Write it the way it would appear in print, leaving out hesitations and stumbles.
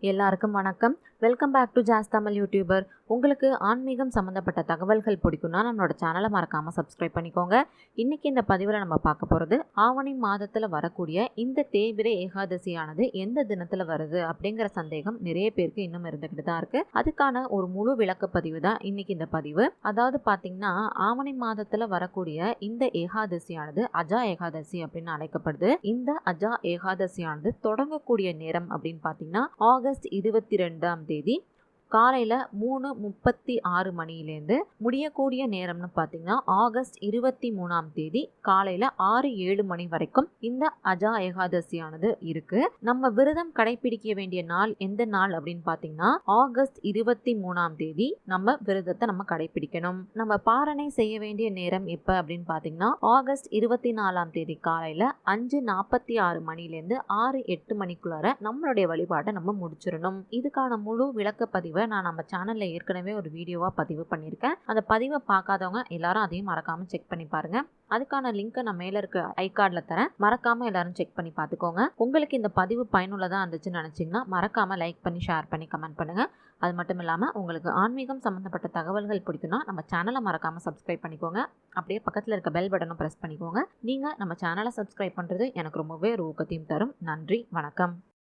எல்லாருக்கும் வணக்கம். Welcome back to Jaz Tamil YouTuber. உங்களுக்கு ஆன்மீகம் சம்மந்தப்பட்ட தகவல்கள் பிடிக்கும்னா நம்மளோட சேனலை மறக்காமல் சப்ஸ்கிரைப் பண்ணிக்கோங்க. இன்றைக்கி இந்த பதிவில் நம்ம பார்க்க போகிறது ஆவணி மாதத்தில் வரக்கூடிய இந்த தேய்பிறை ஏகாதசியானது எந்த தினத்தில் வருது அப்படிங்கிற சந்தேகம் நிறைய பேருக்கு இன்னும் இருந்துக்கிட்டு தான் இருக்குது. அதுக்கான ஒரு முழு விளக்க பதிவு தான் இன்றைக்கி இந்த பதிவு. அதாவது பார்த்திங்கன்னா ஆவணி மாதத்தில் வரக்கூடிய இந்த ஏகாதசியானது அஜா ஏகாதசி அப்படின்னு அழைக்கப்படுது. இந்த அஜா ஏகாதசியானது தொடங்கக்கூடிய நேரம் அப்படின்னு பார்த்தீங்கன்னா ஆகஸ்ட் 22ஆம் தேதி காலையில் 3:36 மணிலேருந்து முடியக்கூடிய நேரம்னு பார்த்தீங்கன்னா ஆகஸ்ட் 23ஆம் தேதி காலையில் 6-7 மணி வரைக்கும் இந்த அஜா ஏகாதசியானது இருக்கு. நம்ம விரதம் கடைபிடிக்க வேண்டிய நாள் எந்த நாள் அப்படின்னு பார்த்தீங்கன்னா ஆகஸ்ட் 23ஆம் தேதி நம்ம விரதத்தை நம்ம கடைபிடிக்கணும். நம்ம பாரணை செய்ய வேண்டிய நேரம் எப்போ அப்படின்னு பார்த்தீங்கன்னா ஆகஸ்ட் 24ஆம் தேதி காலையில் 5:46 மணிலேருந்து 6-8 மணிக்குள்ளார நம்மளுடைய வழிபாட்டை நம்ம முடிச்சிடணும். இதுக்கான முழு விளக்க பதிவு நான் நம்ம சேனல்ல ஏற்கனவே ஒரு வீடியோவா பதிவு பண்ணியிருக்கேன். அந்த பதிவை பார்க்காதவங்க எல்லாரும் அதையும் மறக்காம செக் பண்ணி பாருங்க. அதுக்கான லிங்கை நான் மேல இருக்க ஐகார்ட்ல தரேன். மறக்காம எல்லாரும் செக் பண்ணி பார்த்துக்கோங்க. உங்களுக்கு இந்த பதிவு பயனுள்ளதா இருந்துச்சுன்னு நினைச்சீங்கன்னா மறக்காம லைக் பண்ணி ஷேர் பண்ணி கமெண்ட் பண்ணுங்க. அது மட்டும் இல்லாமல் உங்களுக்கு ஆன்மீகம் சம்மந்தப்பட்ட தகவல்கள் பிடிக்கும்னா நம்ம சேனலை மறக்காம சப்ஸ்கிரைப் பண்ணிக்கோங்க. அப்படியே பக்கத்தில் இருக்க பெல் பட்டனும் ப்ரெஸ் பண்ணிக்கோங்க. நீங்கள் நம்ம சேனலை சப்ஸ்கிரைப் பண்ணுறது எனக்கு ரொம்பவே ஒரு ஊக்கத்தையும் தரும். நன்றி, வணக்கம்.